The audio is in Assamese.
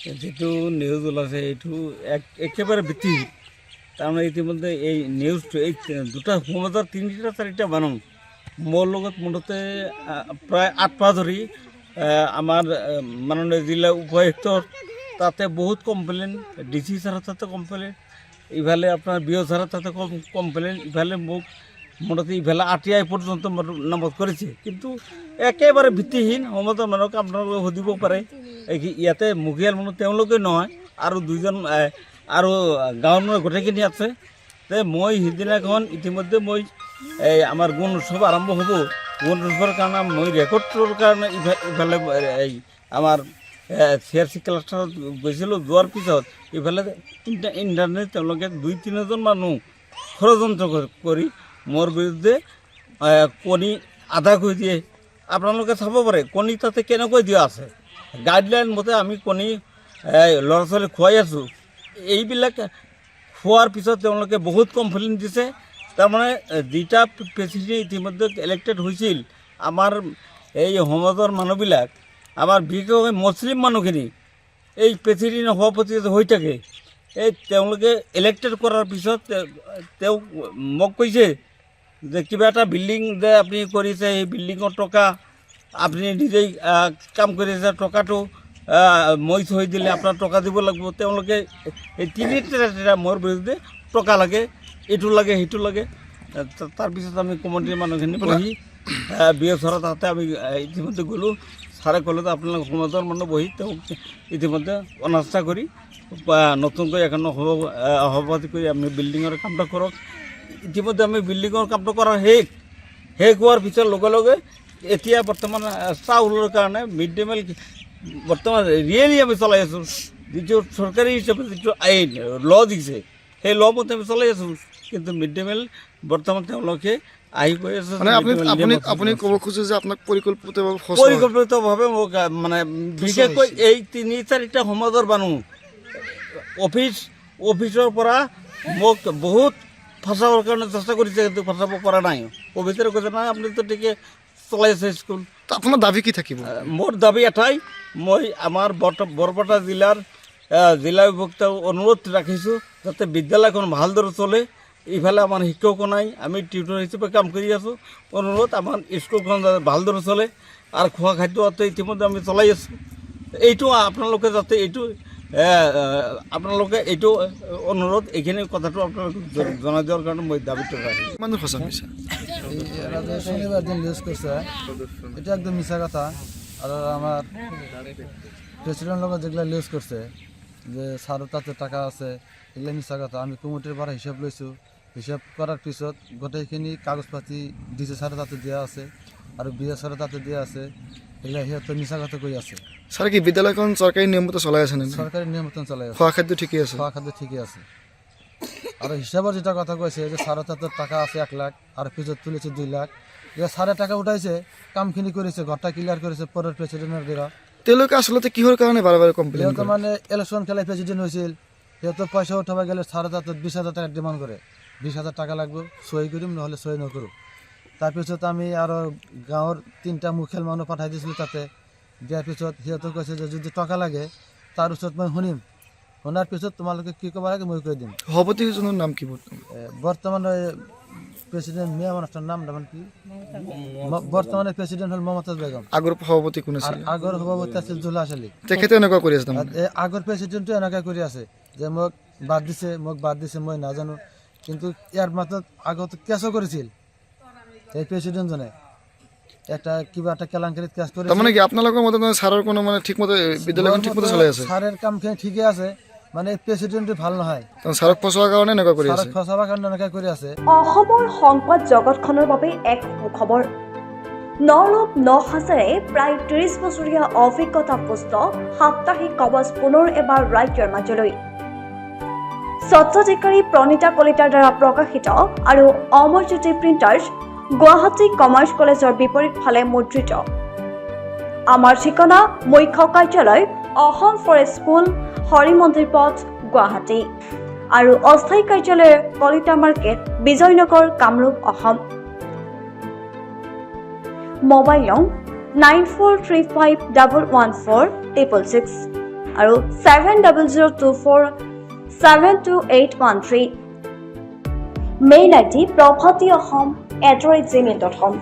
যেটো নিউজ ওলাইছে এইটো একেবাৰে ভিত্তিহীন। তাৰমানে ইতিমধ্যে এই নিউজটো এই দুটা সমাজৰ তিনিটা চাৰিটা মানুহ মোৰ লগত মুঠতে প্ৰায় 8 মাহ ধৰি আমাৰ মাননীয় জিলা উপায়ুক্তৰ তাতে বহুত কমপ্লেইন, DC ছাৰৰ তাতে কমপ্লেইন, ইফালে আপোনাৰ BO ছাৰৰ তাতে কমপ্লেইন, ইফালে মোক মুঠতে ইফালে RTI পৰ্যন্ত মোৰ নামত কৰিছে। কিন্তু একেবাৰে ভিত্তিহীন। সমাজৰ মানুহক আপোনালোকে সুধিব পাৰে, ইয়াতে মুখীয়াল মানুহ তেওঁলোকে নহয়, আৰু দুজন আৰু গাঁৱৰ মানুহ গোটেইখিনি আছে। মই সিদিনাখন ইতিমধ্যে মই এই আমাৰ গুণ উৎসৱ আৰম্ভ হ'ব, গুণ উৎসৱৰ কাৰণে মই ৰেকৰ্ডৰ কাৰণে ইফালে এই আমাৰ CRC ক্লাষ্টাৰত গৈছিলোঁ। যোৱাৰ পিছত ইফালে ইণ্টাৰনেট তেওঁলোকে 2-3জন মানুহ ষড়যন্ত্ৰ কৰি মোৰ বিৰুদ্ধে কণী আধা কৰি দিয়ে। আপোনালোকে চাব পাৰে কণী তাতে কেনেকৈ দিয়া আছে। গাইডলাইন মতে আমি কণী ল'ৰা ছোৱালী খুৱাই আছোঁ। এইবিলাক খোৱাৰ পিছত তেওঁলোকে বহুত কমপ্লেইন দিছে। তাৰমানে দুটা প্ৰেচিডেণ্ট ইতিমধ্যে ইলেক্টেড হৈছিল। আমাৰ এই সমাজৰ মানুহবিলাক, আমাৰ বিশেষকৈ মুছলিম মানুহখিনি এই প্ৰেচিডেণ্ট সভাপতি হৈ থাকে, এই তেওঁলোকে ইলেক্টেড কৰাৰ পিছত তেওঁ মোক কৈছে যে কিবা এটা বিল্ডিং যে আপুনি কৰিছে, সেই বিল্ডিঙৰ টকা আপুনি নিজেই কাম কৰিছে, টকাটো মই থৈ দিলে আপোনাৰ টকা দিব লাগিব। তেওঁলোকে এই তিনিটা মোৰ বিৰুদ্ধে টকা লাগে, এইটো লাগে সেইটো লাগে। তাৰপিছত আমি কমিটিৰ মানুহখিনি বহি BO ছাৰৰ তাতে আমি ইতিমধ্যে গ'লোঁ। ছাৰে ক'লে যে আপোনালোক সমাজৰ মানুহ বহি তেওঁক ইতিমধ্যে অনাস্থা কৰি নতুনকৈ এখন সভাপতি কৰি আমি বিল্ডিঙৰ কামটো কৰক। ইতিমধ্যে আমি বিল্ডিঙৰ কামটো কৰাৰ শেষ হোৱাৰ পিছত লগে লগে এতিয়া বৰ্তমান চাউলৰ কাৰণে মিড ডে মিল বৰ্তমান ৰিয়েলি আমি চলাই আছোঁ। যিটো চৰকাৰী হিচাপে যিটো আইন দিছে, সেই মতে আমি চলাই আছোঁ। কিন্তু মিড ডে মিল বৰ্তমান তেওঁলোকে আহি কৈ আছে। আপুনি ক'ব খোজে যে আপোনাক পৰিকল্পিতভাৱে মোক মানে বিশেষকৈ এই 3-4টা সমাজৰ মানুহ অফিচৰ পৰা মোক বহুত ফচাবৰ কাৰণে চেষ্টা কৰিছে, কিন্তু ফচাব পৰা নাই। অফিচাৰে কৈছে নাই আপুনিতো ঠিকে চলাই আছে স্কুল। আপোনাৰ দাবী কি থাকিব? মোৰ দাবী এটাই, মই আমাৰ বৰপেটা জিলা বিভক্ত অনুৰোধ ৰাখিছোঁ যাতে বিদ্যালয়খন ভালদৰে চলে। ইফালে আমাৰ শিক্ষকো নাই, আমি টিউটৰ হিচাপে কাম কৰি আছোঁ। অনুৰোধ আমাৰ স্কুলখন যাতে ভালদৰে চলে, আৰু খোৱা খাদ্যটো ইতিমধ্যে আমি চলাই আছোঁ। এইটো আপোনালোকে যাতে এইটো অনুৰোধ, এইখিনি কথাটো আপোনালোকে জনাই দিয়াৰ কাৰণে মই দাবীটো ৰাখিছোঁ। মানুহ সঁচা মিছা শনিবার দিন নিউজ করছে, এটা একদম মিছা কথা। আর আমার প্রেসিডেন্ট লোক যেগুলো নিউজ করছে যে সারও তাতে টাকা আছে, এগুলো মিছা কথা। আমি কমিটির পৰা হিসাব লৈছোঁ, হিসাব করার পিছত গোটেইখিনি কাগজপাতি ডিসি সারের তাতে দেওয়া আছে আর BO সারের তাতে দেওয়া আছে। এগুলো সিহঁতে মিছা কথা কৈ আছে। ছাৰ কি বিদ্যালয়খন চৰকাৰী নিয়ম মতে চলাই আছে নে? সৰকাৰি নিয়ম মতন চলাই আছে, খোৱা খাদ্য ঠিকেই আছে? খাওয়া খাদ্য ঠিকই আছে। আর হিসাবের যেটা কথা কইছে যে সারের তাতে টাকা আছে 1 লাখ আর পিছত তুলেছে 2 লাখ। যে সারে টাকা উঠাইছে, কামখিনি করেছে, ঘরটা ক্লিয়ার করেছে পরের প্রেসিডেন্টের দ্বারা। তেওঁলোকে আচলতে কিহৰ কাৰণে বাৰে বাৰে কমপ্লেইন সিহঁতে কৰে? মানে ইলেকশন খেলায় প্রেসিডেন্ট হয়েছিল, সিহঁতে পয়সা উঠাবা গেলে সারে তাতে 20,000 টাকা ডিমান্ড করে। 20,000 টাকা লাগবে, সই করিম নহলে সই নকৰোঁ। তাৰপিছত আমি আৰু গাঁৱৰ 3টা মুখিয়াল মানুহ পঠাই দিছিলোঁ তাতে। দিয়াৰ পিছত সিহঁতে কৈছে যে যদি টকা লাগে তাৰ ওচৰত মই শুনিম, শুনাৰ পিছত তোমালোকে কি ক'ব লাগে মই কৈ দিম। সভাপতিজনৰ নাম কি? বৰ্তমান প্ৰেসিডেন্ট মিয়া মানুষটাৰ নাম কি? বৰ্তমানে প্ৰেসিডেন্ট হল মমতাজ বেগম। আগৰ সভাপতি কোন আছিল? আগৰ সভাপতি আছিল জুলাস আলী। তেখেতে এনেকুৱা কৰি আছে? আগৰ প্ৰেসিডেন্টও এনেকা কৰি আছে যে মোক বাদ দিছে মই নাজানো। কিন্তু ইয়াৰ মাত্ৰ আগত কেসও কৰেছিল এই প্ৰেসিডেন্টজনে, কিবা একটা কেলেংকাৰিত কেস কৰে। তাৰমানে কি আপোনালোকৰ মতে ছাৰৰ কোনো মানে ঠিকমতে বিদ্যালয়খন ঠিকমতে চলাই আছে? ছাৰেৰ কামখিনি ঠিকই আছে, মানে প্ৰেসিডেন্ট ভাল নহয়। ছাৰক ফচোৱাৰ কাৰণে এনেকুৱা কৰি আছে? ফচাবৰ কাৰণে এনেকা কৰি আছে। অসমৰ সংবাদ জগতখনৰ বাবে এক সুখবৰ। নৰূপ নহাজেৰে প্ৰায় 30 বছৰীয়া অভিজ্ঞতাপুষ্ট সাপ্তাহিক কবচ পুনৰ এবাৰ ৰাজ্যৰ মাজলৈ। স্বত্বাধিকাৰী প্ৰণীতা কলিতাৰ দ্বাৰা প্ৰকাশিত আৰু অমৰজ্যোতি প্ৰিণ্টাৰ্ছ, গুৱাহাটী কমাৰ্চ কলেজৰ বিপৰীত ফালে মুদ্ৰিত। আমাৰ ঠিকনা মুখ্য কাৰ্যালয় অসম ফৰেষ্ট স্কুল, হৰি মন্দিৰ পথ, গুৱাহাটী, আৰু অস্থায়ী কাৰ্যালয় কলিতা মাৰ্কেট, বিজয়নগৰ, কামৰূপ, অসম। মোবাইল নং 9435114666। আৰু 7002472813 মেইল ID prabhatiahom@gmail.com